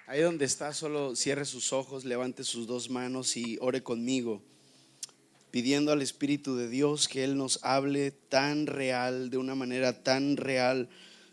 Ahí donde está, solo cierre sus ojos, levante sus dos manos y ore conmigo, pidiendo al Espíritu de Dios que Él nos hable tan real, de una manera tan real,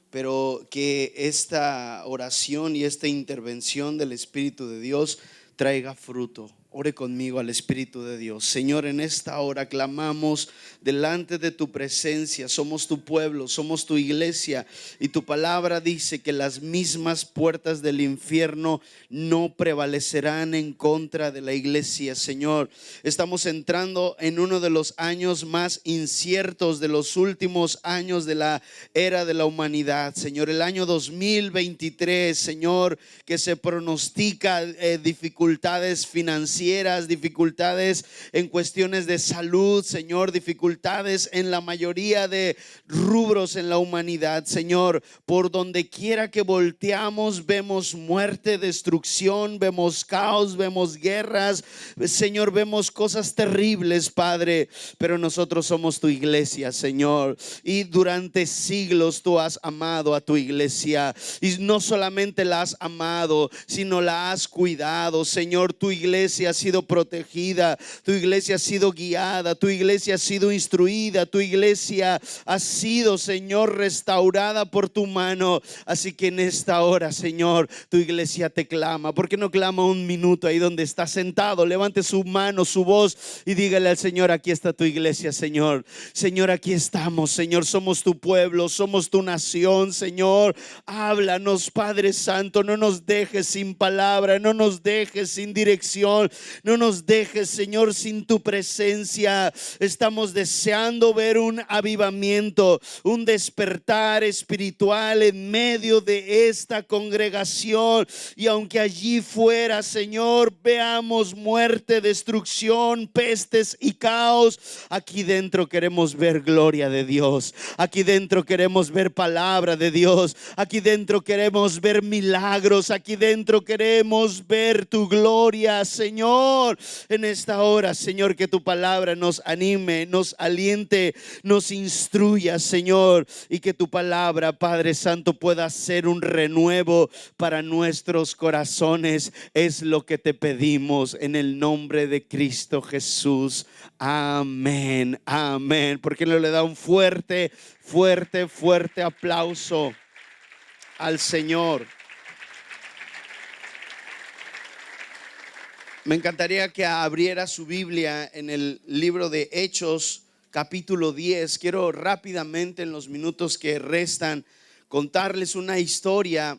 pero que esta oración y esta intervención del Espíritu de Dios traiga fruto. Ore conmigo al Espíritu de Dios. Señor, en esta hora clamamos delante de tu presencia. Somos tu pueblo, somos tu iglesia, y tu palabra dice que las mismas puertas del infierno no prevalecerán en contra de la iglesia. Señor, estamos entrando en uno de los años más inciertos de los últimos años de la era de la humanidad. Señor, el año 2023, Señor, que se pronostica dificultades financieras, dificultades en cuestiones de salud, Señor, dificultades en la mayoría de rubros en la humanidad. Señor, por donde quiera que volteamos vemos muerte, destrucción, vemos caos, vemos guerras, Señor, vemos cosas terribles, Padre, pero nosotros somos tu iglesia, Señor, y durante siglos tú has amado a tu iglesia, y no solamente la has amado, sino la has cuidado. Señor, tu iglesia ha sido protegida, tu iglesia ha sido guiada, tu iglesia ha sido instruida, tu iglesia ha sido, Señor, restaurada por tu mano. Así que en esta hora, Señor, tu iglesia te clama. ¿Por qué no clama un minuto ahí donde está sentado? Levante su mano, su voz, y dígale al Señor: aquí está tu iglesia, Señor. Señor, aquí estamos, Señor, somos tu pueblo, somos tu nación, Señor. Háblanos, Padre Santo, no nos dejes sin palabra, no nos dejes sin dirección, no nos dejes, Señor, sin tu presencia. Estamos deseando ver un avivamiento, un despertar espiritual en medio de esta congregación, y aunque allí fuera, Señor, veamos muerte, destrucción, pestes y caos, aquí dentro queremos ver gloria de Dios, aquí dentro queremos ver palabra de Dios, aquí dentro queremos ver milagros, aquí dentro queremos ver tu gloria, Señor. En esta hora, Señor, que tu palabra nos anime, nos aliente, nos instruya, Señor, y que tu palabra, Padre Santo, pueda ser un renuevo para nuestros corazones. Es lo que te pedimos en el nombre de Cristo Jesús. Amén, amén. ¿Por qué no le da un fuerte aplauso al Señor? Me encantaría que abriera su Biblia en el libro de Hechos, capítulo 10. Quiero rápidamente, en los minutos que restan, contarles una historia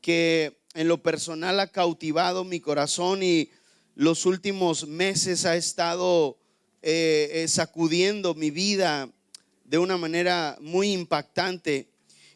que en lo personal ha cautivado mi corazón y los últimos meses ha estado sacudiendo mi vida de una manera muy impactante.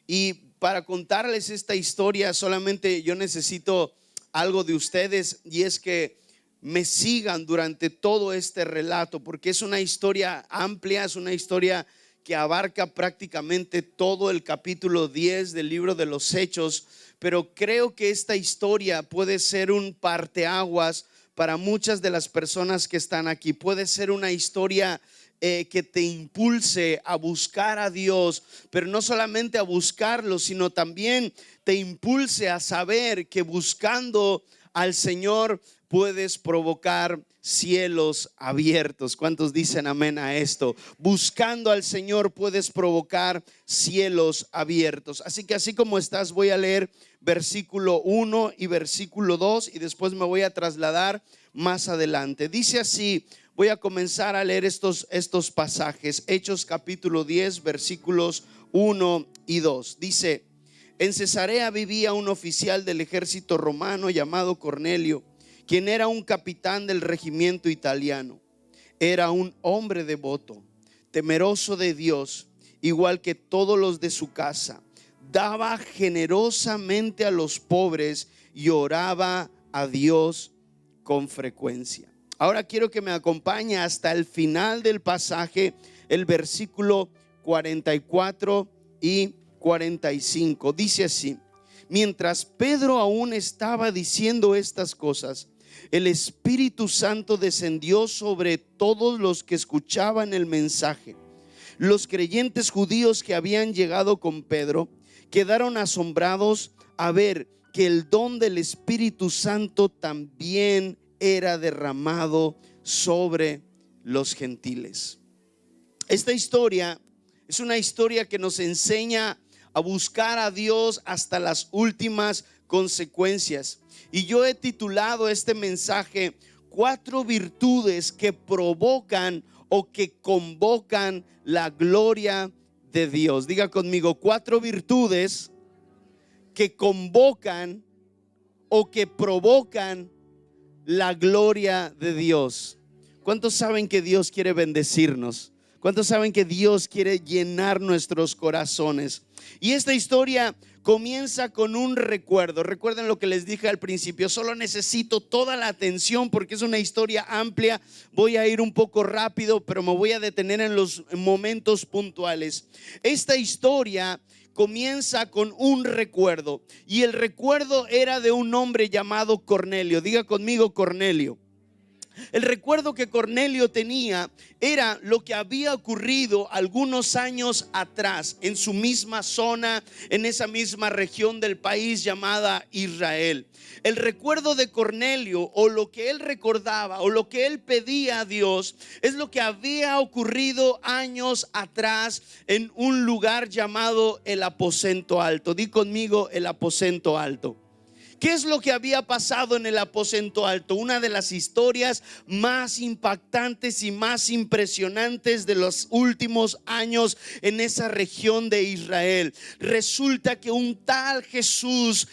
Y para contarles esta historia solamente yo necesito algo de ustedes, y es que me sigan durante todo este relato, porque es una historia amplia, es una historia que abarca prácticamente todo el capítulo 10 del libro de los Hechos. Pero creo que esta historia puede ser un parteaguas para muchas de las personas que están aquí. Puede ser una historia que te impulse a buscar a Dios, pero no solamente a buscarlo, sino también te impulse a saber que buscando al Señor puedes provocar cielos abiertos. ¿Cuántos dicen amén a esto? Buscando al Señor puedes provocar cielos abiertos. Así que así como estás, voy a leer versículo 1 y versículo 2 y después me voy a trasladar más adelante. Dice así, voy a comenzar a leer estos pasajes. Hechos capítulo 10 versículos 1 y 2. Dice: en Cesarea vivía un oficial del ejército romano llamado Cornelio, quien era un capitán del regimiento italiano. Era un hombre devoto, temeroso de Dios, igual que todos los de su casa. Daba generosamente a los pobres y oraba a Dios con frecuencia. Ahora quiero que me acompañe hasta el final del pasaje, el versículo 44 y 45. Dice así: mientras Pedro aún estaba diciendo estas cosas, el Espíritu Santo descendió sobre todos los que escuchaban el mensaje. Los creyentes judíos que habían llegado con Pedro quedaron asombrados a ver que el don del Espíritu Santo también era derramado sobre los gentiles. Esta historia es una historia que nos enseña a buscar a Dios hasta las últimas consecuencias. Y yo he titulado este mensaje 4 virtudes que provocan o que convocan la gloria de Dios. Diga conmigo, 4 virtudes que convocan o que provocan la gloria de Dios. ¿Cuántos saben que Dios quiere bendecirnos? ¿Cuántos saben que Dios quiere llenar nuestros corazones? Y esta historia comienza con un recuerdo. Recuerden lo que les dije al principio. Solo necesito toda la atención porque es una historia amplia. Voy a ir un poco rápido, pero me voy a detener en los momentos puntuales. Esta historia comienza con un recuerdo, y el recuerdo era de un hombre llamado Cornelio. Diga conmigo, Cornelio. El recuerdo que Cornelio tenía era lo que había ocurrido algunos años atrás en su misma zona, en esa misma región del país llamada Israel. El recuerdo de Cornelio, o lo que él recordaba, o lo que él pedía a Dios, es lo que había ocurrido años atrás en un lugar llamado el aposento alto. Di conmigo, el aposento alto. ¿Qué es lo que había pasado en el aposento alto? Una de las historias más impactantes y más impresionantes de los últimos años en esa región de Israel. Resulta que un tal Jesús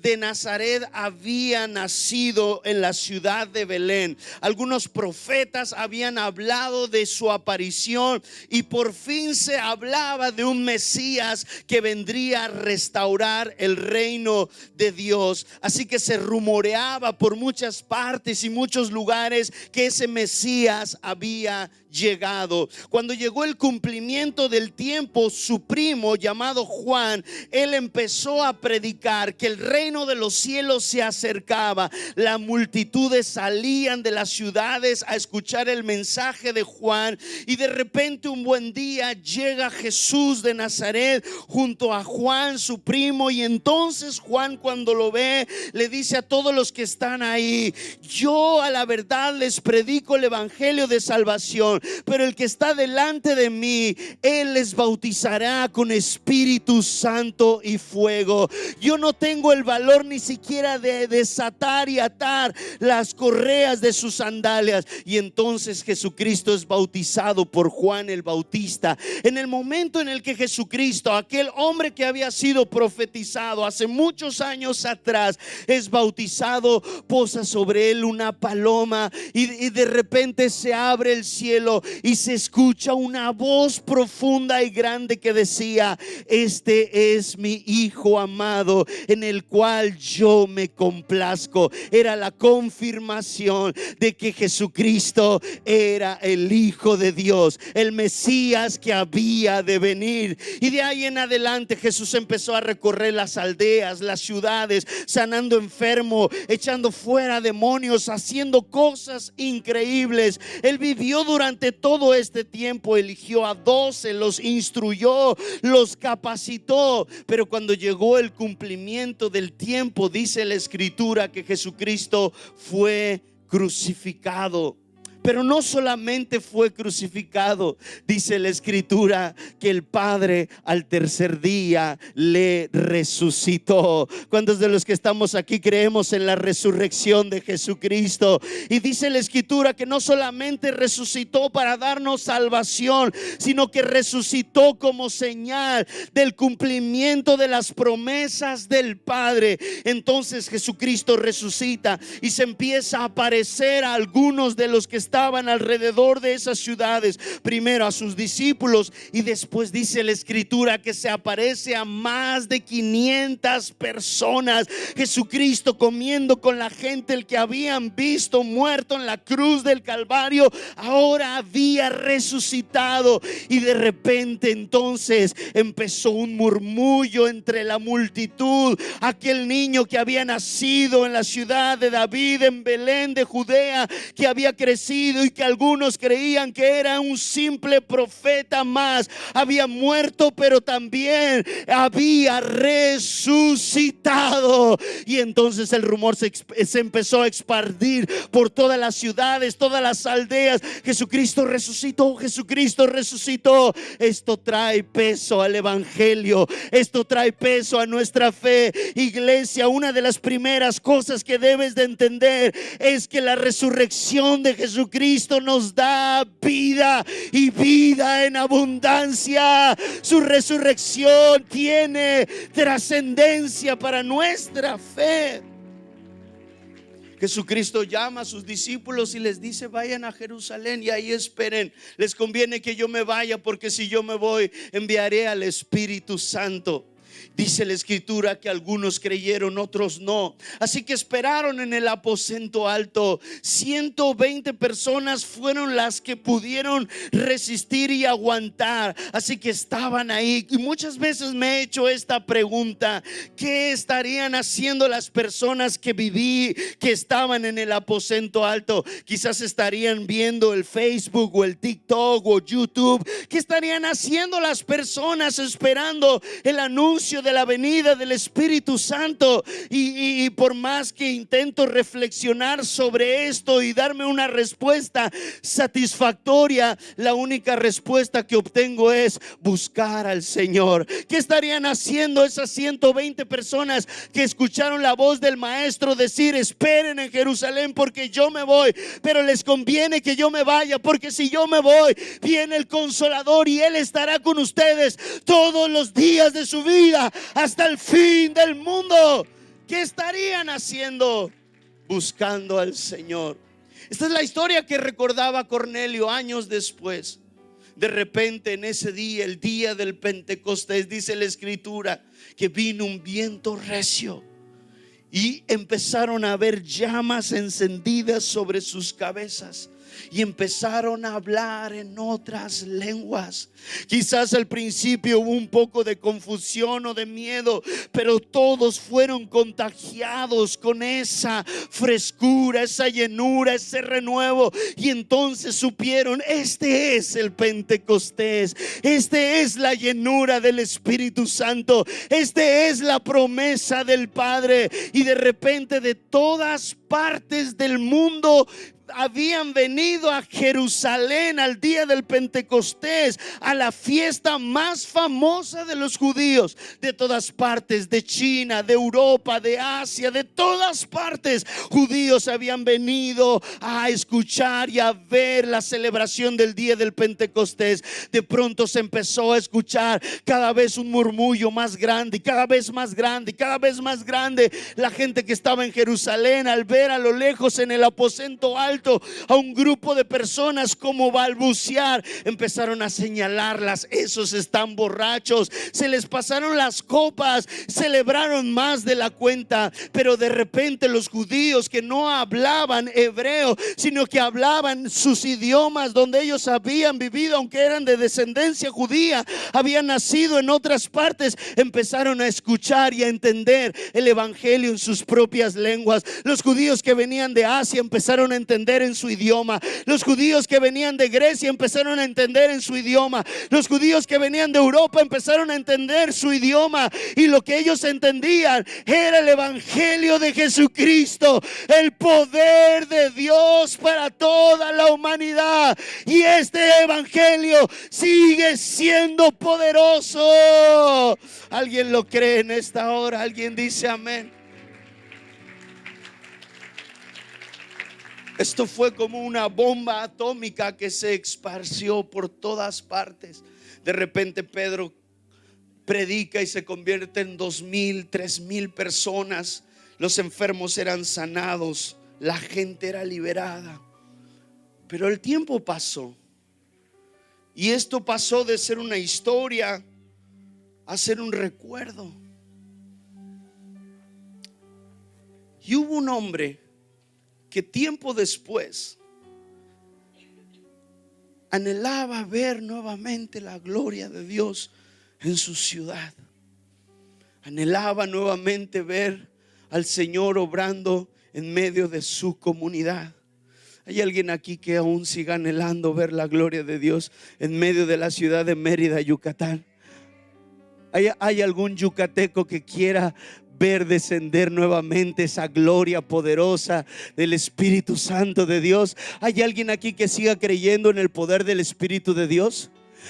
de Nazaret había nacido en la ciudad de Belén. Algunos profetas habían hablado de su aparición y por fin se hablaba de un Mesías que vendría a restaurar el reino de Dios. Así que se rumoreaba por muchas partes y muchos lugares que ese Mesías había llegado. Cuando llegó el cumplimiento del tiempo, su primo llamado Juan, él empezó a predicar que el reino de los cielos se acercaba. Las multitudes salían de las ciudades a escuchar el mensaje de Juan, y de repente un buen día llega Jesús de Nazaret junto a Juan, su primo, y entonces Juan, cuando lo ve, le dice a todos los que están ahí: yo a la verdad les predico el evangelio de salvación, pero el que está delante de mí, él les bautizará con Espíritu Santo y fuego. Yo no tengo el valor ni siquiera de desatar y atar las correas de sus sandalias. Y entonces Jesucristo es bautizado por Juan el Bautista. En el momento en el que Jesucristo, aquel hombre que había sido profetizado hace muchos años atrás, es bautizado, posa sobre él una paloma, y de repente se abre el cielo y se escucha una voz profunda y grande que decía: este es mi Hijo amado, en el cual yo me complazco. Era la confirmación de que Jesucristo era el Hijo de Dios, el Mesías que había de venir. Y de ahí en adelante Jesús empezó a recorrer las aldeas, las ciudades, sanando enfermos, echando fuera demonios, haciendo cosas increíbles. Él vivió durante todo este tiempo, eligió a 12, los instruyó, los capacitó, pero cuando llegó el cumplimiento del tiempo, dice la Escritura que Jesucristo fue crucificado. Pero no solamente fue crucificado, dice la Escritura que el Padre al tercer día le resucitó. ¿Cuántos de los que estamos aquí creemos en la resurrección de Jesucristo? Y dice la Escritura que no solamente resucitó para darnos salvación, sino que resucitó como señal del cumplimiento de las promesas del Padre. Entonces Jesucristo resucita y se empieza a aparecer a algunos de los que estaban alrededor de esas ciudades, primero a sus discípulos, y después dice la Escritura que se aparece a más de 500 personas. Jesucristo comiendo con la gente, el que habían visto muerto en la cruz del Calvario, ahora había resucitado. Y de repente entonces empezó un murmullo entre la multitud. Aquel niño que había nacido en la ciudad de David, en Belén de Judea, que había crecido caído y que algunos creían que era un simple profeta más. Había muerto, pero también había resucitado. Y entonces el rumor se empezó a expandir por todas las ciudades, todas las aldeas. Jesucristo resucitó, Jesucristo resucitó. Esto trae peso al evangelio, esto trae peso a nuestra fe. Iglesia, una de las primeras cosas que debes de entender es que la resurrección de Jesucristo nos da vida y vida en abundancia. Su resurrección tiene trascendencia para nuestra fe. Jesucristo llama a sus discípulos y les dice: vayan a Jerusalén y ahí esperen. Les conviene que yo me vaya, porque si yo me voy, enviaré al Espíritu Santo. Dice la Escritura que algunos creyeron, otros no. Así que esperaron en el aposento alto. 120 personas fueron las que pudieron resistir y aguantar. Así que estaban ahí. Y muchas veces me he hecho esta pregunta: ¿qué estarían haciendo las personas que estaban en el aposento alto? Quizás estarían viendo el Facebook o el TikTok o YouTube. ¿Qué estarían haciendo las personas esperando el anuncio de la venida del Espíritu Santo? Y por más que intento reflexionar sobre esto y darme una respuesta satisfactoria, la única respuesta que obtengo es buscar al Señor. ¿Qué estarían haciendo esas 120 personas que escucharon la voz del Maestro decir: esperen en Jerusalén porque yo me voy? Pero les conviene que yo me vaya, porque si yo me voy, viene el Consolador y Él estará con ustedes todos los días de su vida hasta el fin del mundo. ¿Qué estarían haciendo? Buscando al Señor. Esta es la historia que recordaba Cornelio años después. De repente, en ese día, el día del Pentecostés, dice la Escritura que vino un viento recio y empezaron a ver llamas encendidas sobre sus cabezas. Y empezaron a hablar en otras lenguas. Quizás al principio hubo un poco de confusión o de miedo, pero todos fueron contagiados con esa frescura, esa llenura, ese renuevo. Y entonces supieron: este es el Pentecostés, este es la llenura del Espíritu Santo, este es la promesa del Padre. Y de repente, de todas partes del mundo habían venido a Jerusalén al día del Pentecostés, a la fiesta más famosa de los judíos. De todas partes, de China, de Europa, de Asia, de todas partes, judíos habían venido a escuchar y a ver la celebración del día del Pentecostés. De pronto se empezó a escuchar cada vez un murmullo más grande, y cada vez más grande, y cada vez más grande. La gente que estaba en Jerusalén, al ver a lo lejos en el aposento alto a un grupo de personas como balbucear, empezaron a señalarlas: esos están borrachos. Se les pasaron las copas, celebraron más de la cuenta. Pero de repente los judíos que no hablaban hebreo, sino que hablaban sus idiomas donde ellos habían vivido, aunque eran de descendencia judía, habían nacido en otras partes, empezaron a escuchar y a entender el evangelio en sus propias lenguas. Los judíos que venían de Asia empezaron a entender en su idioma. Los judíos que venían de Grecia empezaron a entender en su idioma. Los judíos que venían de Europa empezaron a entender su idioma. Y lo que ellos entendían era el evangelio de Jesucristo, el poder de Dios para toda la humanidad. Y este evangelio sigue siendo poderoso. ¿Alguien lo cree en esta hora? ¿Alguien dice amén? Esto fue como una bomba atómica que se esparció por todas partes. De repente Pedro predica y se convierte en 2,000, 3,000 personas. Los enfermos eran sanados, la gente era liberada. Pero el tiempo pasó y esto pasó de ser una historia a ser un recuerdo. Y hubo un hombre que tiempo después anhelaba ver nuevamente la gloria de Dios en su ciudad. Anhelaba nuevamente ver al Señor obrando en medio de su comunidad. Hay alguien aquí que aún siga anhelando ver la gloria de Dios en medio de la ciudad de Mérida, Yucatán. ¿Hay algún yucateco que quiera ver descender nuevamente esa gloria poderosa del Espíritu Santo de Dios? ¿Hay alguien aquí que siga creyendo en el poder del Espíritu de Dios?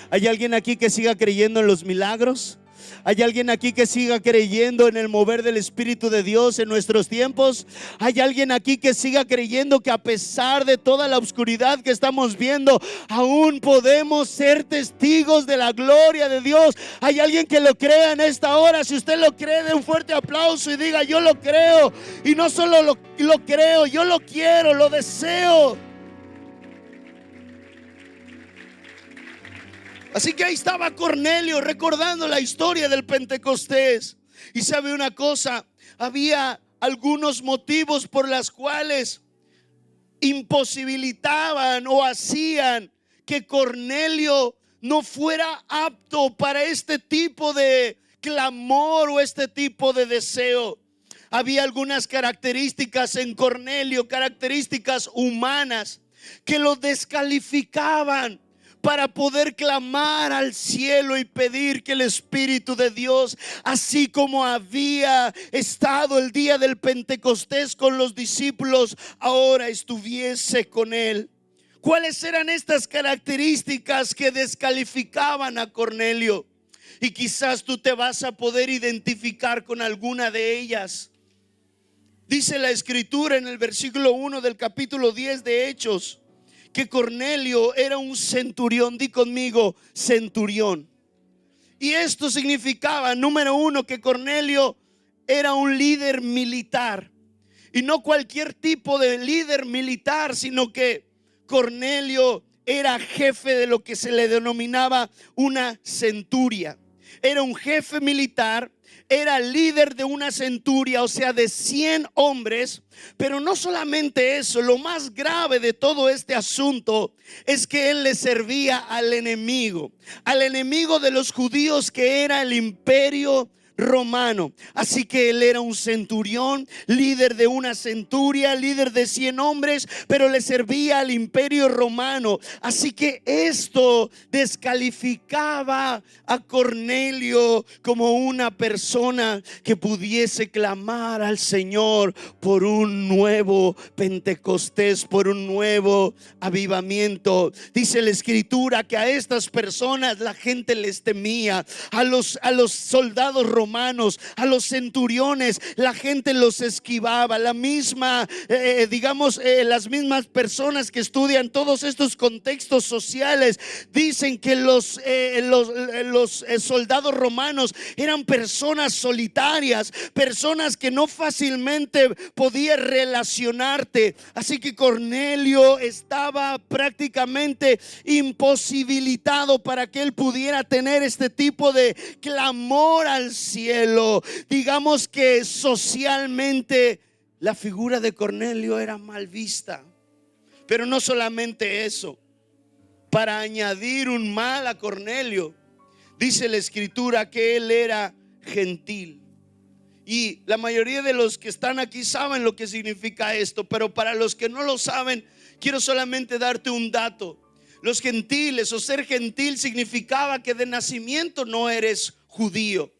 ¿Hay alguien aquí que siga creyendo en los milagros? ¿Hay alguien aquí que siga creyendo en el mover del Espíritu de Dios en nuestros tiempos? ¿Hay alguien aquí que siga creyendo que a pesar de toda la oscuridad que estamos viendo, aún podemos ser testigos de la gloria de Dios? ¿Hay alguien que lo crea en esta hora? Si usted lo cree, dé un fuerte aplauso y diga: yo lo creo. Y no solo lo creo, yo lo quiero, lo deseo. Así que ahí estaba Cornelio recordando la historia del Pentecostés. Y sabe una cosa, había algunos motivos por los cuales imposibilitaban o hacían que Cornelio no fuera apto para este tipo de clamor o este tipo de deseo. Había algunas características en Cornelio, características humanas, que lo descalificaban para poder clamar al cielo y pedir que el Espíritu de Dios, así como había estado el día del Pentecostés con los discípulos, ahora estuviese con él. ¿Cuáles eran estas características que descalificaban a Cornelio? Y quizás tú te vas a poder identificar con alguna de ellas. Dice la Escritura en el versículo 1 del capítulo 10 de Hechos que Cornelio era un centurión. Di conmigo: centurión. Y esto significaba, número uno, que Cornelio era un líder militar. Y no cualquier tipo de líder militar, sino que Cornelio era jefe de lo que se le denominaba una centuria. Era un jefe militar, era líder de una centuria, o sea, de 100 hombres. Pero no solamente eso, lo más grave de todo este asunto es que él le servía al enemigo de los judíos, que era el imperio romano. Así que él era un centurión, líder de una centuria, líder de 100 hombres, pero le servía al imperio romano. Así que esto descalificaba a Cornelio como una persona que pudiese clamar al Señor por un nuevo Pentecostés, por un nuevo avivamiento. Dice la Escritura que a estas personas la gente les temía. A los soldados romanos, a los centuriones, la gente los esquivaba. La misma, las mismas personas que estudian todos estos contextos sociales dicen que los soldados romanos eran personas solitarias, personas que no fácilmente podías relacionarte. Así que Cornelio estaba prácticamente imposibilitado para que él pudiera tener este tipo de clamor al cielo. Digamos que socialmente la figura de Cornelio era mal vista. Pero no solamente eso, para añadir un mal a Cornelio, dice la Escritura que él era gentil. Y la mayoría de los que están aquí saben lo que significa esto, pero para los que no lo saben, quiero solamente darte un dato. Los gentiles, o ser gentil, significaba que de nacimiento no eres judío.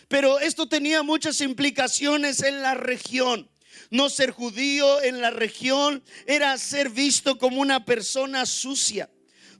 Pero esto tenía muchas implicaciones en la región. No ser judío en la región era ser visto como una persona sucia.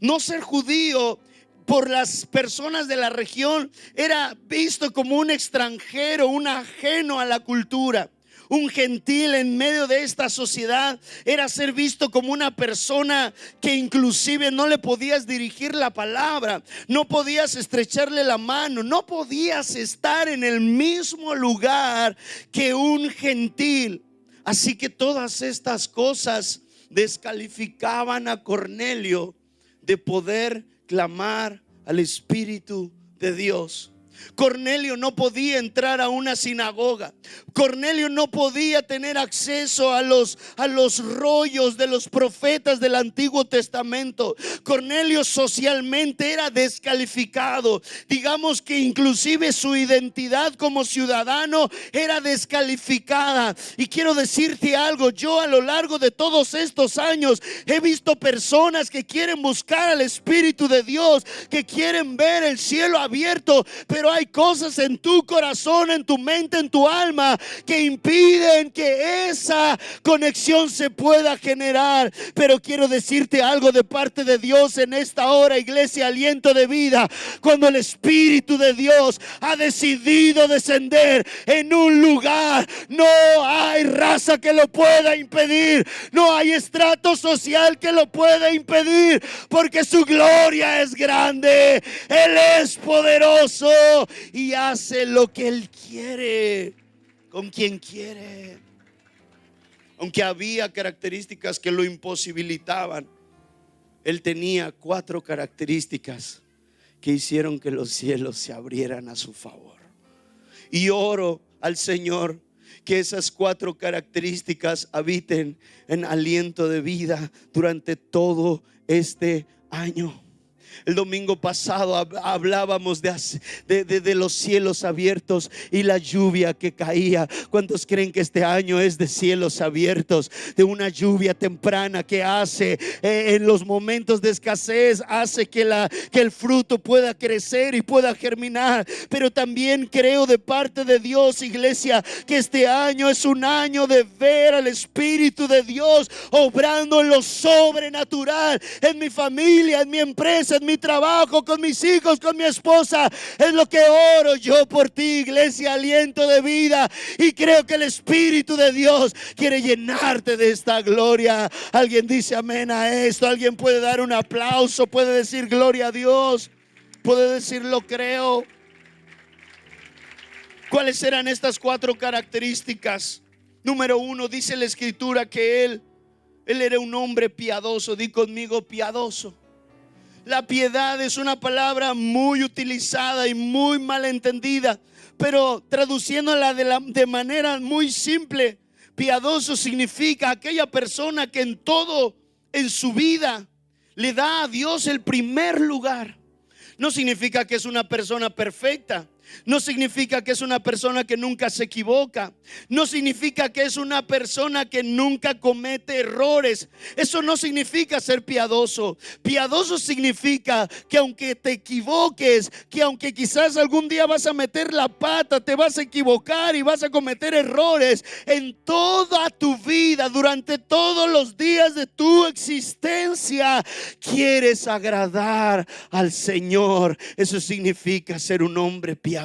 No ser judío por las personas de la región era visto como un extranjero, un ajeno a la cultura. Un gentil en medio de esta sociedad era ser visto como una persona que inclusive no le podías dirigir la palabra, no podías estrecharle la mano, no podías estar en el mismo lugar que un gentil. Así que todas estas cosas descalificaban a Cornelio de poder clamar al Espíritu de Dios. Cornelio no podía entrar a una sinagoga. Cornelio no podía tener acceso a los rollos de los profetas del Antiguo Testamento. Cornelio socialmente era descalificado. Digamos que inclusive su identidad como ciudadano era descalificada. Y quiero decirte algo, yo a lo largo de todos estos años he visto personas que quieren buscar al Espíritu de Dios, que quieren ver el cielo abierto, pero hay cosas en tu corazón, en tu mente, en tu alma que impiden que esa conexión se pueda generar. Pero quiero decirte algo de parte de Dios en esta hora, iglesia Aliento de Vida. Cuando el Espíritu de Dios ha decidido descender en un lugar, no hay raza que lo pueda impedir, no hay estrato social que lo pueda impedir, porque su gloria es grande. Él es poderoso y hace lo que Él quiere, con quien quiere. Aunque había características que lo imposibilitaban, Él tenía 4 características que hicieron que los cielos se abrieran a su favor. Y oro al Señor que esas 4 características habiten en Aliento de Vida durante todo este año. El domingo pasado hablábamos de los cielos abiertos y la lluvia que caía. ¿Cuántos creen que este año es de cielos abiertos? De una lluvia temprana que hace en los momentos de escasez, hace que el fruto pueda crecer y pueda germinar. Pero también creo de parte de Dios, iglesia, que este año es un año de ver al Espíritu de Dios obrando en lo sobrenatural, en mi familia, en mi empresa, en mi trabajo, con mis hijos, con mi esposa. Es lo que oro yo por ti, iglesia Aliento de Vida, y creo que el Espíritu de Dios quiere llenarte de esta gloria. Alguien dice amén a esto. Alguien puede dar un aplauso, puede decir gloria a Dios, puede decir lo creo. ¿Cuáles eran estas 4 características? Número 1, dice la Escritura que él era un hombre piadoso. Di conmigo, piadoso. La piedad es una palabra muy utilizada y muy mal entendida, pero traduciéndola de manera muy simple, piadoso significa aquella persona que en todo en su vida le da a Dios el primer lugar. No significa que es una persona perfecta. No significa que es una persona que nunca se equivoca. No significa que es una persona que nunca comete errores. Eso no significa ser piadoso. Piadoso significa que aunque te equivoques, que aunque quizás algún día vas a meter la pata, te vas a equivocar y vas a cometer errores, en toda tu vida, durante todos los días de tu existencia, quieres agradar al Señor. Eso significa ser un hombre piadoso.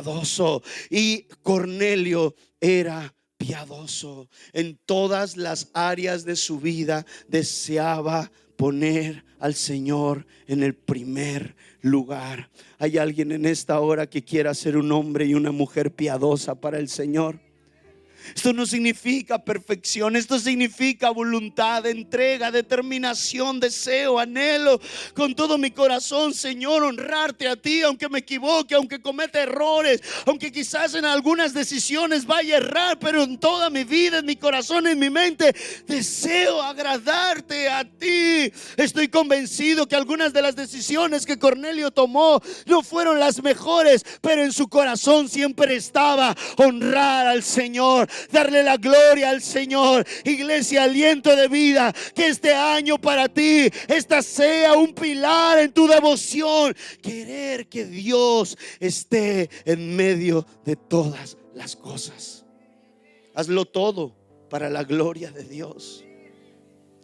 Y Cornelio era piadoso. En todas las áreas de su vida deseaba poner al Señor en el primer lugar. ¿Hay alguien en esta hora que quiera ser un hombre y una mujer piadosa para el Señor? Esto no significa perfección, esto significa voluntad, entrega, determinación, deseo, anhelo con todo mi corazón, Señor, honrarte a ti, aunque me equivoque, aunque cometa errores, aunque quizás en algunas decisiones vaya a errar, pero en toda mi vida, en mi corazón, en mi mente, deseo agradarte a ti. Estoy convencido que algunas de las decisiones que Cornelio tomó no fueron las mejores, pero en su corazón siempre estaba honrar al Señor, darle la gloria al Señor. Iglesia Aliento de Vida, que este año para ti esta sea un pilar en tu devoción, querer que Dios esté en medio de todas las cosas. Hazlo todo para la gloria de Dios.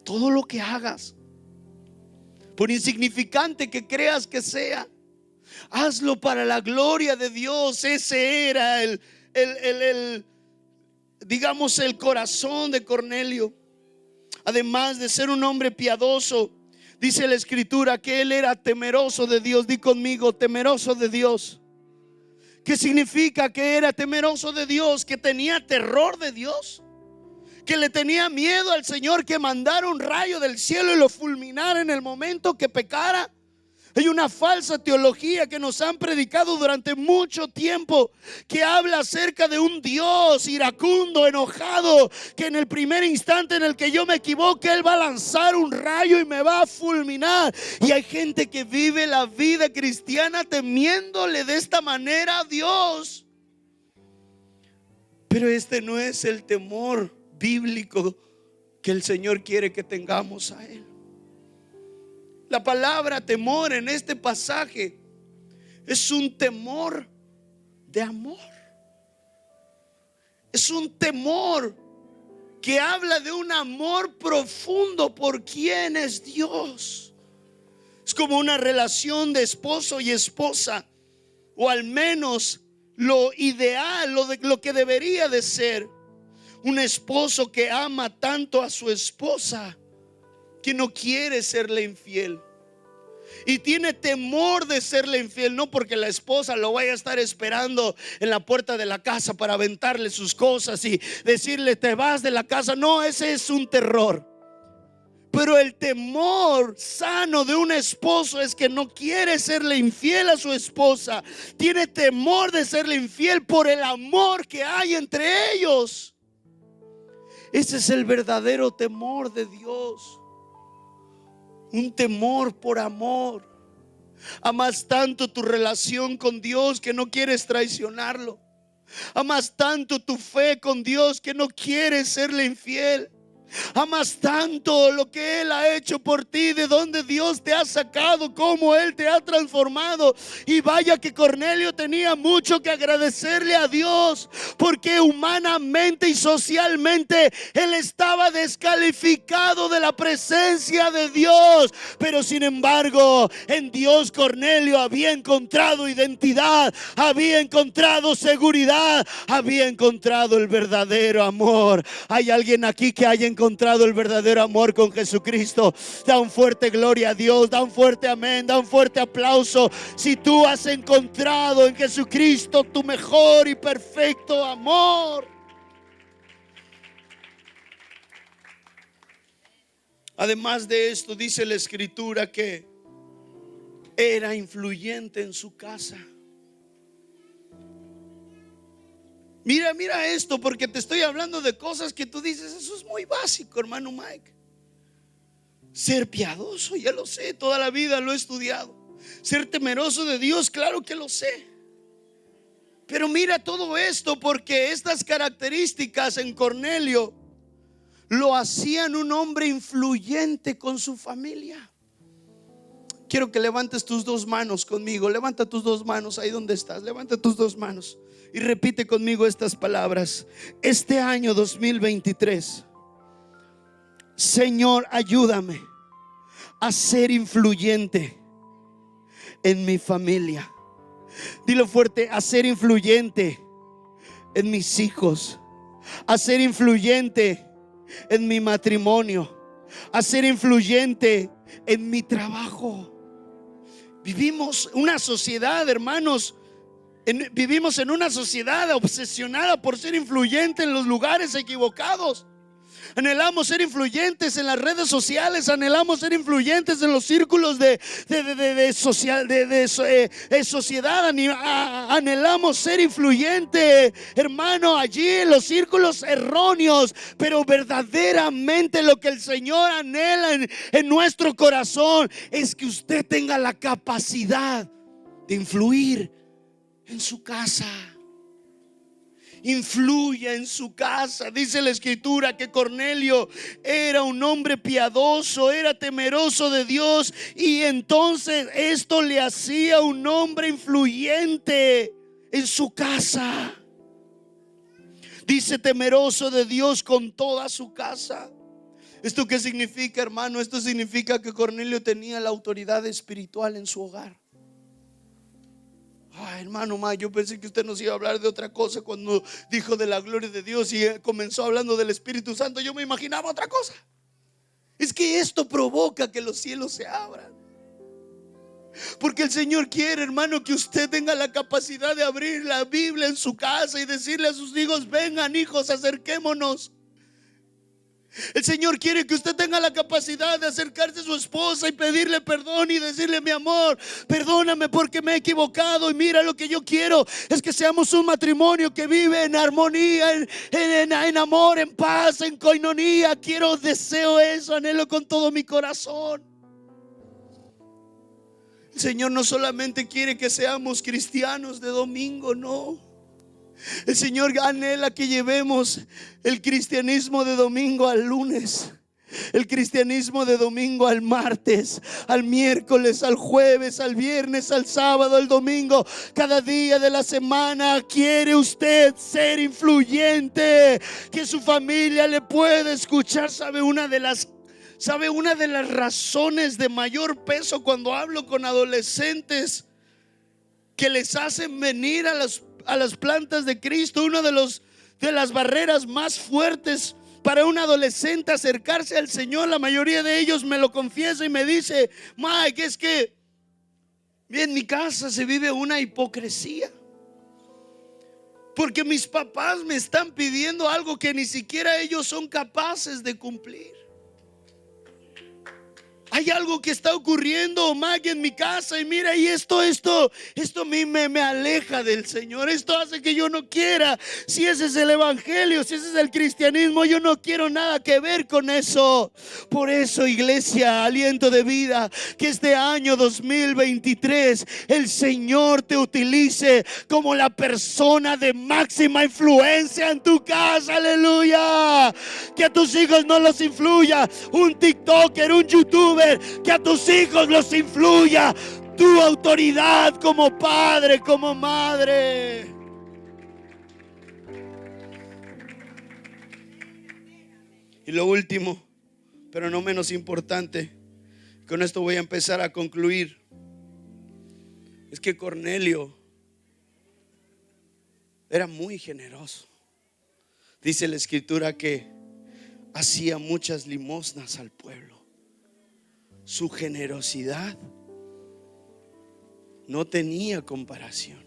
Todo lo que hagas, por insignificante que creas que sea, hazlo para la gloria de Dios. Ese era digamos, el corazón de Cornelio. Además de ser un hombre piadoso, dice la Escritura que él era temeroso de Dios. Di conmigo, temeroso de Dios. ¿Qué significa que era temeroso de Dios? Que tenía terror de Dios, que le tenía miedo al Señor, que mandara un rayo del cielo y lo fulminara en el momento que pecara. Hay una falsa teología que nos han predicado durante mucho tiempo, que habla acerca de un Dios iracundo, enojado, que en el primer instante en el que yo me equivoque, Él va a lanzar un rayo y me va a fulminar. Y hay gente que vive la vida cristiana temiéndole de esta manera a Dios. Pero este no es el temor bíblico que el Señor quiere que tengamos a Él. La palabra temor en este pasaje es un temor de amor. Es un temor que habla de un amor profundo por quien es Dios. Es como una relación de esposo y esposa, o al menos lo ideal, lo que debería de ser. Un esposo que ama tanto a su esposa que no quiere serle infiel y tiene temor de serle infiel, no porque la esposa lo vaya a estar esperando en la puerta de la casa para aventarle sus cosas y decirle te vas de la casa. No, ese es un terror. Pero el temor sano de un esposo es que no quiere serle infiel a su esposa. Tiene temor de serle infiel por el amor que hay entre ellos. Ese es el verdadero temor de Dios. Un temor por amor. Amas tanto tu relación con Dios que no quieres traicionarlo. Amas tanto tu fe con Dios que no quieres serle infiel. Amas tanto lo que Él ha hecho por ti, de donde Dios te ha sacado, cómo Él te ha transformado. Y vaya que Cornelio tenía mucho que agradecerle a Dios, porque humanamente y socialmente él estaba descalificado de la presencia de Dios. Pero sin embargo, en Dios Cornelio había encontrado identidad, había encontrado seguridad, había encontrado el verdadero amor. Hay alguien aquí que haya encontrado el verdadero amor con Jesucristo. Da un fuerte gloria a Dios, da un fuerte amén, da un fuerte aplauso. Si tú has encontrado en Jesucristo tu mejor y perfecto amor. Además de esto, dice la Escritura que era influyente en su casa. Mira esto, porque te estoy hablando de cosas que tú dices, eso es muy básico, hermano Mike. Ser piadoso, ya lo sé, toda la vida lo he estudiado. Ser temeroso de Dios, claro que lo sé. Pero mira todo esto, porque estas características en Cornelio lo hacían un hombre influyente con su familia. Quiero que levantes tus dos manos conmigo. Levanta tus dos manos ahí donde estás. Levanta tus dos manos y repite conmigo estas palabras. Este año 2023, Señor, ayúdame a ser influyente en mi familia. Dilo fuerte: a ser influyente en mis hijos, a ser influyente en mi matrimonio, a ser influyente en mi trabajo. Vivimos una sociedad, hermanos, vivimos en una sociedad obsesionada por ser influyente en los lugares equivocados. Anhelamos ser influyentes en las redes sociales, anhelamos ser influyentes en los círculos de sociedad, anhelamos ser influyente, hermano, allí en los círculos erróneos. Pero verdaderamente lo que el Señor anhela en nuestro corazón es que usted tenga la capacidad de influir en su casa. Influya en su casa. Dice la Escritura que Cornelio era un hombre piadoso, era temeroso de Dios, y entonces esto le hacía un hombre influyente en su casa. Dice temeroso de Dios con toda su casa. ¿Esto qué significa, hermano? Esto significa que Cornelio tenía la autoridad espiritual en su hogar. Ay, hermano, yo pensé que usted nos iba a hablar de otra cosa cuando dijo de la gloria de Dios y comenzó hablando del Espíritu Santo. Yo me imaginaba otra cosa. Es que esto provoca que los cielos se abran, porque el Señor quiere, hermano, que usted tenga la capacidad de abrir la Biblia en su casa y decirle a sus hijos: vengan, hijos, acerquémonos. El Señor quiere que usted tenga la capacidad de acercarse a su esposa y pedirle perdón y decirle: mi amor, perdóname porque me he equivocado, y mira, lo que yo quiero es que seamos un matrimonio que vive en armonía, en amor, en paz, en coinonía. Deseo eso, anhelo con todo mi corazón. El Señor no solamente quiere que seamos cristianos de domingo, no. El Señor anhela que llevemos el cristianismo de domingo al lunes, el cristianismo de domingo al martes, al miércoles, al jueves, al viernes, al sábado, al domingo. Cada día de la semana quiere usted ser influyente, que su familia le pueda escuchar. ¿Sabe una de las razones de mayor peso cuando hablo con adolescentes que les hacen venir a las plantas de Cristo? Una de las barreras más fuertes para un adolescente acercarse al Señor, la mayoría de ellos me lo confiesa y me dice: Mike, es que en mi casa se vive una hipocresía, porque mis papás me están pidiendo algo que ni siquiera ellos son capaces de cumplir. Hay algo que está ocurriendo, Mike, en mi casa, y mira, y esto a mí me aleja del Señor. Esto hace que yo no quiera. Si ese es el evangelio, si ese es el cristianismo, yo no quiero nada que ver con eso. Por eso, iglesia, aliento de vida, que este año 2023 el Señor te utilice como la persona de máxima influencia en tu casa. Aleluya. Que a tus hijos no los influya un TikToker, un YouTuber. Que a tus hijos los influya tu autoridad como padre, como madre. Y lo último, pero no menos importante, con esto voy a empezar a concluir, es que Cornelio era muy generoso. Dice la Escritura que hacía muchas limosnas al pueblo. Su generosidad no tenía comparación.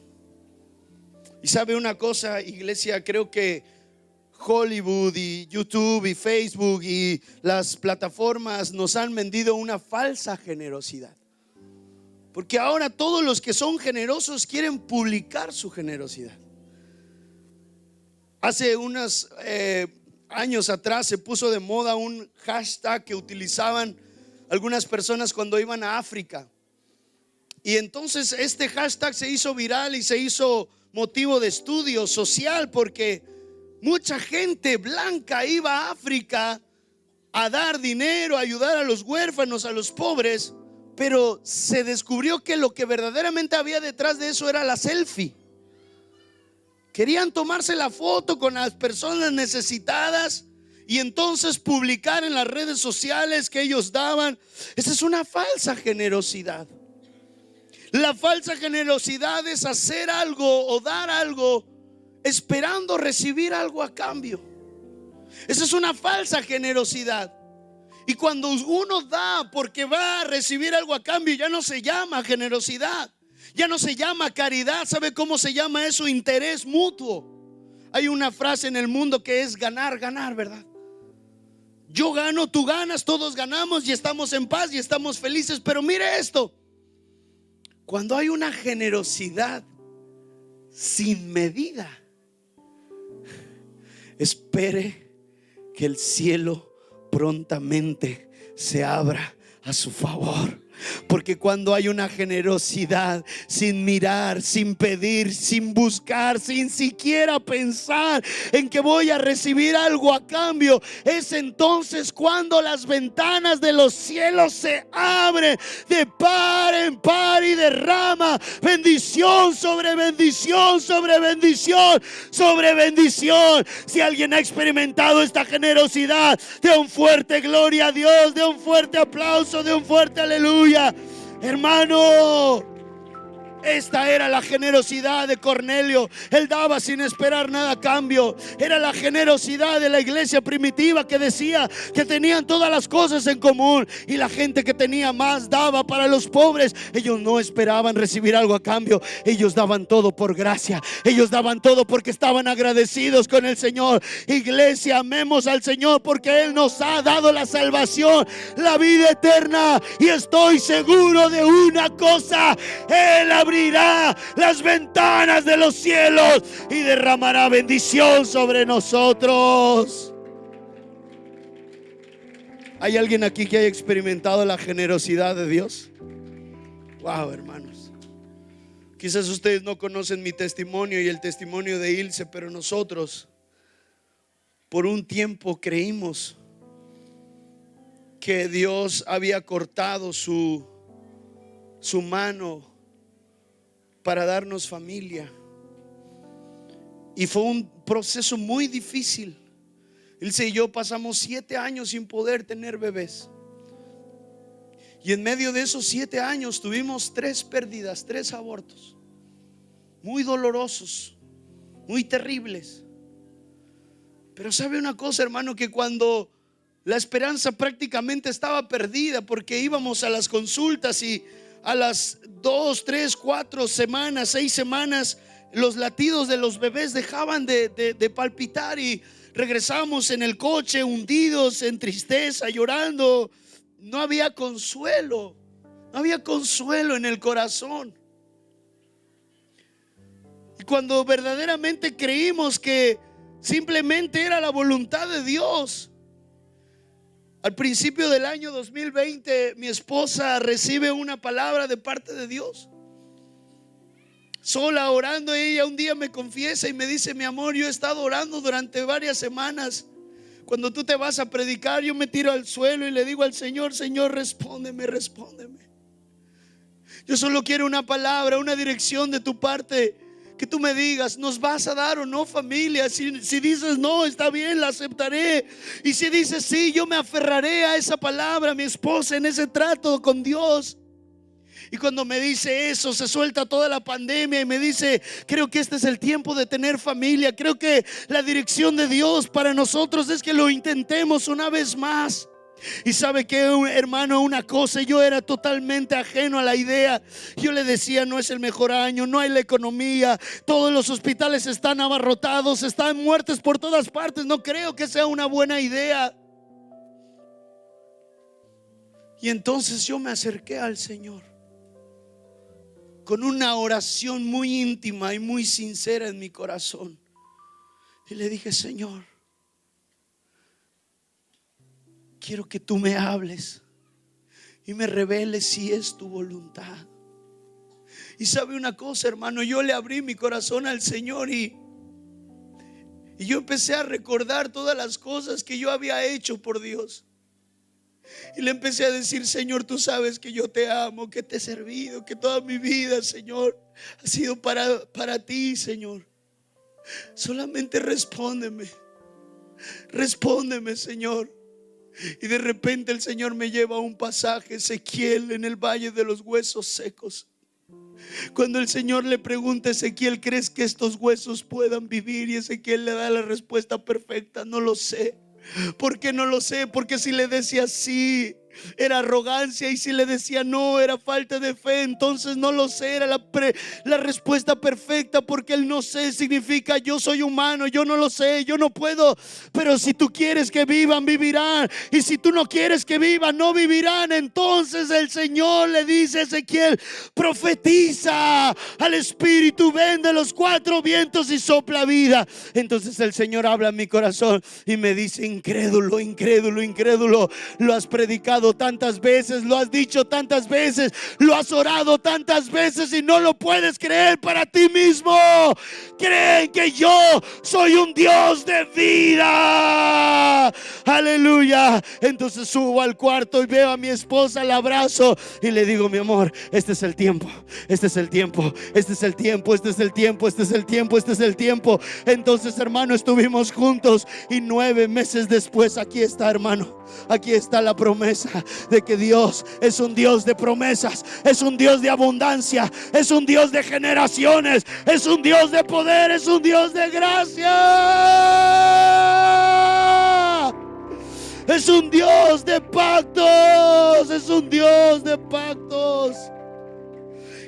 Y sabe una cosa, iglesia, creo que Hollywood y YouTube y Facebook y las plataformas nos han vendido una falsa generosidad, porque ahora todos los que son generosos quieren publicar su generosidad. Hace unos años atrás se puso de moda un hashtag que utilizaban algunas personas cuando iban a África, y entonces este hashtag se hizo viral y se hizo motivo de estudio social, porque mucha gente blanca iba a África a dar dinero, a ayudar a los huérfanos, a los pobres, pero se descubrió que lo que verdaderamente había detrás de eso era la selfie. Querían tomarse la foto con las personas necesitadas y entonces publicar en las redes sociales que ellos daban. Esa es una falsa generosidad. La falsa generosidad es hacer algo o dar algo esperando recibir algo a cambio. Esa es una falsa generosidad. Y cuando uno da porque va a recibir algo a cambio, ya no se llama generosidad, ya no se llama caridad. ¿Sabe cómo se llama eso? Interés mutuo. Hay una frase en el mundo que es ganar, ganar, ¿verdad? Yo gano, tú ganas, todos ganamos y estamos en paz y estamos felices. Pero mire esto: cuando hay una generosidad sin medida, espere que el cielo prontamente se abra a su favor. Porque cuando hay una generosidad sin mirar, sin pedir, sin buscar, sin siquiera pensar en que voy a recibir algo a cambio, es entonces cuando las ventanas de los cielos se abren de par en par y derrama bendición sobre bendición sobre bendición sobre bendición. Si alguien ha experimentado esta generosidad, de un fuerte gloria a Dios, de un fuerte aplauso, de un fuerte aleluya. Hermano, Esta era la generosidad de Cornelio. Él daba sin esperar nada a cambio. Era la generosidad de la iglesia primitiva, que decía que tenían todas las cosas en común, y la gente que tenía más daba para los pobres. Ellos no esperaban recibir algo a cambio. Ellos daban todo por gracia. Ellos daban todo porque estaban agradecidos con el Señor. Iglesia, amemos al Señor, porque Él nos ha dado la salvación, la vida eterna. Y estoy seguro de una cosa: Él abrirá las ventanas de los cielos y derramará bendición sobre nosotros. ¿Hay alguien aquí que haya experimentado la generosidad de Dios? Wow, hermanos. Quizás ustedes no conocen mi testimonio y el testimonio de Ilse, pero nosotros por un tiempo creímos que Dios había cortado su mano para darnos familia. Y fue un proceso muy difícil. Ilse y yo pasamos 7 años sin poder tener bebés. Y en medio de esos 7 años tuvimos 3 pérdidas, 3 abortos. Muy dolorosos, muy terribles. Pero sabe una cosa, hermano, que cuando la esperanza prácticamente estaba perdida, porque íbamos a las consultas y a las 2, 3, 4 semanas, 6 semanas, los latidos de los bebés dejaban de palpitar y regresamos en el coche hundidos en tristeza, llorando. No había consuelo, no había consuelo en el corazón. Y cuando verdaderamente creímos que simplemente era la voluntad de Dios, al principio del año 2020, mi esposa recibe una palabra de parte de Dios. Sola orando, ella un día me confiesa y me dice: mi amor, yo he estado orando durante varias semanas. Cuando tú te vas a predicar, yo me tiro al suelo y le digo al Señor: Señor, respóndeme, respóndeme. Yo solo quiero una palabra, una dirección de tu parte. Que tú me digas, ¿nos vas a dar o no familia? Si dices no, está bien, la aceptaré. Y si dices sí, yo me aferraré a esa palabra, mi esposa, en ese trato con Dios. Y cuando me dice eso, se suelta toda la pandemia y me dice: creo que este es el tiempo de tener familia. Creo que la dirección de Dios para nosotros es que lo intentemos una vez más. Y sabe que, hermano, una cosa, yo era totalmente ajeno a la idea. Yo le decía: no es el mejor año, no hay la economía, todos los hospitales están abarrotados, están muertes por todas partes, no creo que sea una buena idea. Y entonces yo me acerqué al Señor con una oración muy íntima y muy sincera en mi corazón, y le dije: Señor, quiero que tú me hables y me reveles si es tu voluntad. Y sabe una cosa, hermano, yo le abrí mi corazón al Señor y yo empecé a recordar todas las cosas que yo había hecho por Dios. Y le empecé a decir: Señor, tú sabes que yo te amo, que te he servido, que toda mi vida, Señor, ha sido para ti, Señor. Solamente respóndeme, respóndeme, Señor. Y de repente el Señor me lleva a un pasaje, Ezequiel, en el valle de los huesos secos. Cuando el Señor le pregunta a Ezequiel: ¿crees que estos huesos puedan vivir? Y Ezequiel le da la respuesta perfecta: no lo sé. ¿Por qué no lo sé? Porque si le decía sí, era arrogancia, y si le decía no, era falta de fe. Entonces no lo sé, era la respuesta perfecta, porque el no sé significa yo soy humano, yo no lo sé, yo no puedo. Pero si tú quieres que vivan, vivirán, y si tú no quieres que vivan, no vivirán. Entonces el Señor le dice a Ezequiel: profetiza al Espíritu, ven de los 4 vientos y sopla vida. Entonces el Señor habla en mi corazón y me dice: incrédulo, incrédulo, incrédulo, lo has predicado tantas veces, lo has dicho tantas veces, lo has orado tantas veces y no lo puedes creer para ti mismo. Creen que yo soy un Dios de vida. Aleluya. Entonces subo al cuarto y veo a mi esposa, la abrazo y le digo: mi amor, este es el tiempo, este es el tiempo, este es el tiempo, este es el tiempo, este es el tiempo, este es el tiempo. Entonces, hermano, estuvimos juntos y 9 meses después, aquí está, hermano, aquí está la promesa. de que Dios es un Dios de promesas, es un Dios de abundancia, es un Dios de generaciones, es un Dios de poder, es un Dios de gracia. Es un Dios de pactos, es un Dios de pactos.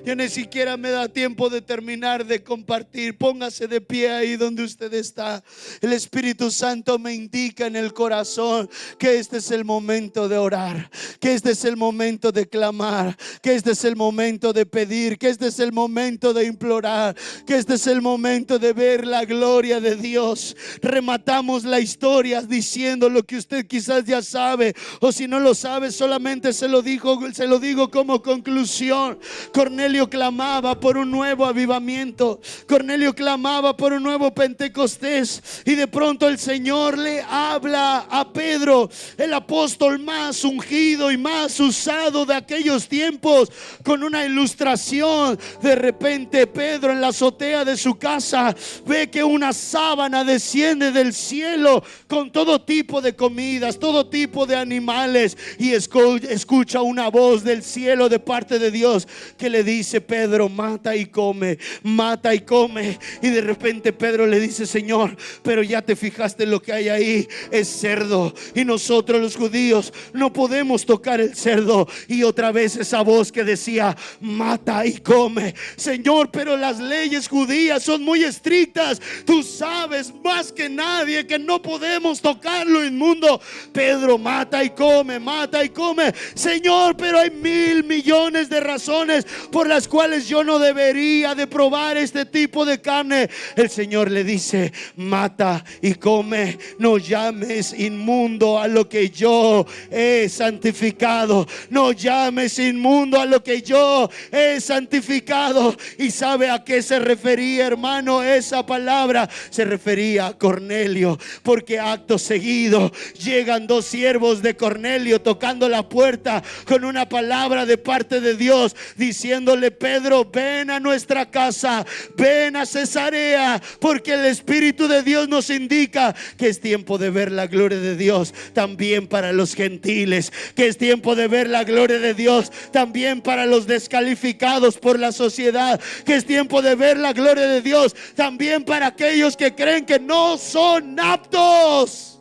Ya ni siquiera me da tiempo de terminar de compartir. Póngase de pie ahí donde usted está. El Espíritu Santo me indica en el corazón que este es el momento de orar, que este es el momento de clamar, que este es el momento de pedir, que este es el momento de implorar, que este es el momento de ver la gloria de Dios. Rematamos la historia diciendo lo que usted quizás ya sabe, o si no lo sabe, solamente se lo digo como conclusión. Cornelio clamaba por un nuevo avivamiento. Cornelio clamaba por un nuevo Pentecostés. Y de pronto el Señor le habla a Pedro, el apóstol más ungido y más usado de aquellos tiempos, con una ilustración. De repente Pedro, en la azotea de su casa, ve que una sábana desciende del cielo con todo tipo de comidas, todo tipo de animales, y escucha una voz del cielo de parte de Dios que le dice: Pedro, mata y come, mata y come. Y de repente Pedro le dice: Señor, pero ya te fijaste lo que hay ahí, es cerdo, y nosotros los judíos no podemos tocar el cerdo. Y otra vez esa voz que decía: mata y come. Señor, pero las leyes judías son muy estrictas, tú sabes más que nadie que no podemos tocar lo inmundo. Pedro, mata y come, mata y come. Señor, pero hay 1,000 millones de razones por las cuales yo no debería de probar este tipo de carne. El Señor le dice: mata y come. No llames inmundo a lo que yo he santificado. No llames inmundo a lo que yo he santificado. ¿Y sabe a qué se refería, hermano? Esa palabra se refería a Cornelio, porque acto seguido llegan 2 siervos de Cornelio tocando la puerta con una palabra de parte de Dios, diciéndole: Pedro, ven a nuestra casa, ven a Cesarea, porque el Espíritu de Dios nos indica que es tiempo de ver la gloria de Dios también para los gentiles, que es tiempo de ver la gloria de Dios también para los descalificados por la sociedad, que es tiempo de ver la gloria de Dios también para aquellos que creen que no son aptos.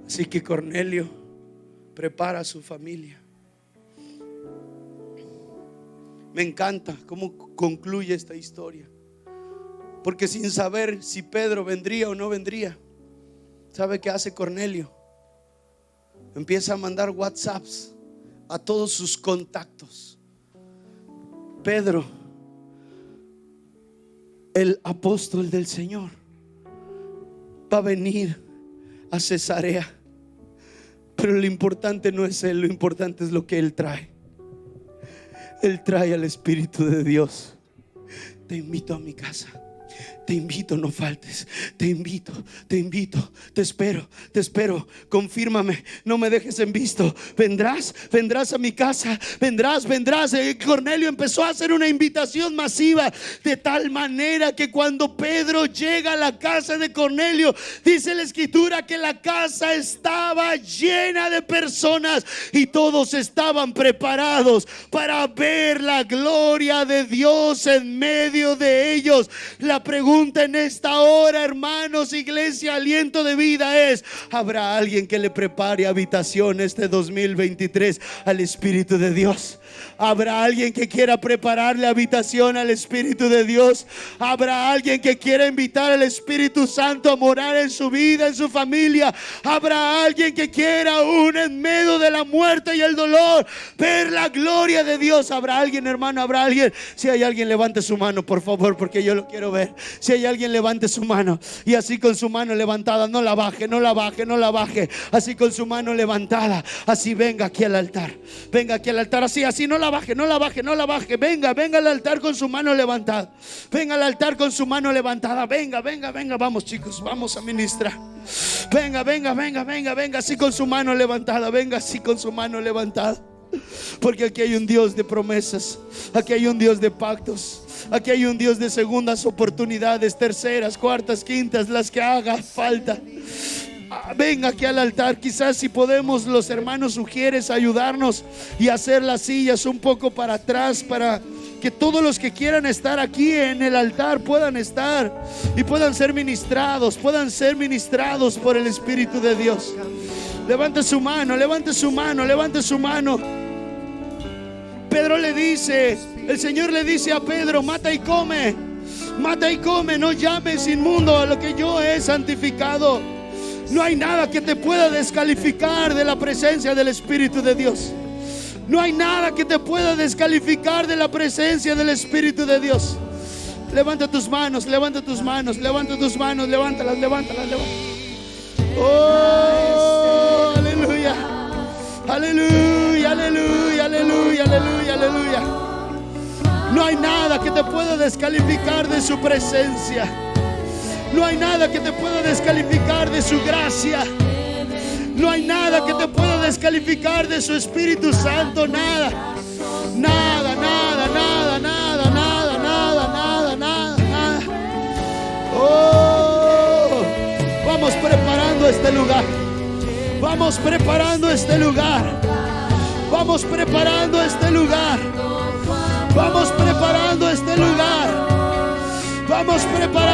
Así que Cornelio prepara a su familia. Me encanta cómo concluye esta historia, porque sin saber si Pedro vendría o no vendría, ¿sabe qué hace Cornelio? Empieza a mandar WhatsApps a todos sus contactos. Pedro, el apóstol del Señor, va a venir a Cesarea, pero lo importante no es él, lo importante es lo que él trae. Él trae al Espíritu de Dios. Te invito a mi casa. Te invito, no faltes. Te invito, te espero, confírmame, no me dejes en visto. Vendrás a mi casa, vendrás. Cornelio empezó a hacer una invitación masiva, de tal manera que cuando Pedro llega a la casa de Cornelio, dice la Escritura que la casa estaba llena de personas y todos estaban preparados para ver la gloria de Dios en medio de ellos. La pregunta en esta hora, hermanos, iglesia, aliento de vida, es: ¿habrá alguien que le prepare habitación este 2023 al Espíritu de Dios? ¿Habrá alguien que quiera prepararle habitación al Espíritu de Dios? ¿Habrá alguien que quiera invitar al Espíritu Santo a morar en su vida, en su familia? ¿Habrá alguien que quiera aún en medio de la muerte y el dolor ver la gloria de Dios? ¿Habrá alguien, hermano? ¿Habrá alguien? Si hay alguien, levante su mano, por favor, porque yo lo quiero ver. Si hay alguien, levante su mano, y así con su mano levantada, no la baje, así con su mano levantada, así venga aquí al altar, así, no la baje, venga al altar con su mano levantada, venga, vamos chicos, vamos a ministrar, venga, así con su mano levantada, porque aquí hay un Dios de promesas, aquí hay un Dios de pactos, aquí hay un Dios de segundas oportunidades, terceras, cuartas, quintas, las que haga falta. venga aquí al altar. Quizás si podemos los hermanos Ujieres ayudarnos y hacer las sillas un poco para atrás, para que todos los que quieran estar aquí en el altar puedan estar y puedan ser ministrados por el Espíritu de Dios. Levante su mano, levante su mano, levante su mano. Pedro le dice, el Señor le dice a Pedro: mata y come, no llames inmundo a lo que yo he santificado. No hay nada que te pueda descalificar de la presencia del Espíritu de Dios. No hay nada que te pueda descalificar de la presencia del Espíritu de Dios. Levanta tus manos, levanta tus manos, levanta tus manos, levántalas, levántalas, levántalas. Oh, aleluya, aleluya, aleluya, aleluya, aleluya, aleluya. No hay nada que te pueda descalificar de su presencia. No hay nada que te pueda descalificar de su gracia. No hay nada que te pueda descalificar de su Espíritu Santo. Nada, nada, nada, nada, nada, nada, nada, nada, nada, nada. Oh, vamos preparando este lugar. Vamos preparando este lugar. Vamos preparando este lugar. Vamos preparando este lugar. Vamos preparando